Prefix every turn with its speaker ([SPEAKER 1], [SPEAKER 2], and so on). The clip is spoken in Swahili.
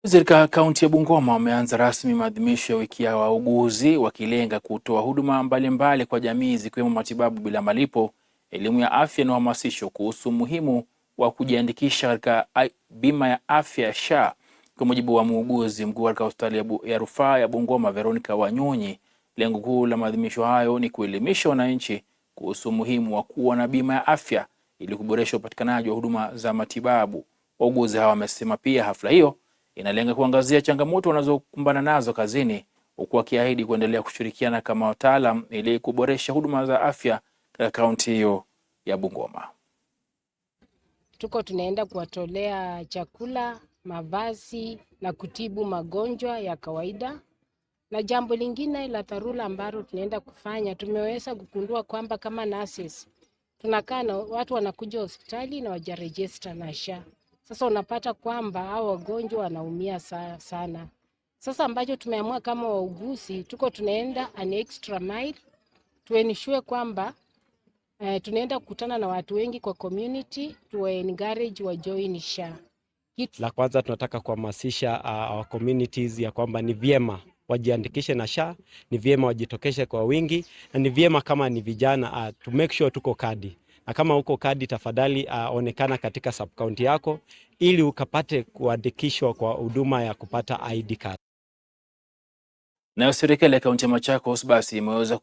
[SPEAKER 1] Katika kaunti ya Bungoma wameanza rasmi maadhimisho ya wiki ya wauguzi wakilenga kutoa huduma mbalimbali kwa jamii zikiwemo matibabu bila malipo, elimu ya afya na uhamasisho kuhusu umuhimu wa kujiandikisha katika bima ya afya ya SHA. Kwa mujibu wa muuguzi mkuu katika hospitali ya rufaa ya Bungoma, Veronica Wanyonyi, lengo kuu la maadhimisho hayo ni kuelimisha wananchi kuhusu umuhimu wa kuwa na bima ya afya ili kuboresha upatikanaji wa huduma za matibabu. Wauguzi hawa wamesema pia hafla hiyo inalenga kuangazia changamoto wanazokumbana nazo kazini, huku wakiahidi kuendelea kushirikiana kama wataalam ili kuboresha huduma za afya katika kaunti hiyo ya Bungoma.
[SPEAKER 2] Tunaenda kuwatolea chakula, mavazi na kutibu magonjwa ya kawaida. Na jambo lingine la dharura ambalo tunaenda kufanya, tumeweza kugundua kwamba kama nurses tunakaa na watu wanakuja hospitali na wajarejista na SHA. Sasa unapata kwamba hao wagonjwa wanaumia sana. Sasa ambacho tumeamua kama wauguzi, tunaenda an extra mile to ensure kwamba tunaenda kukutana na watu wengi kwa community to encourage wa join SHA.
[SPEAKER 3] La kwanza tunataka kuhamasisha our communities ya kwamba ni vyema wajiandikishe na SHA, ni vyema wajitokeshe kwa wingi, na ni vyema kama ni vijana to make sure tuko kadi. Na kama uko kadi, tafadhali onekana katika sub county yako ili ukapate kuandikishwa kwa huduma ya kupata ID card.
[SPEAKER 1] Na serikali ya kaunti ya Machakos basi imeweza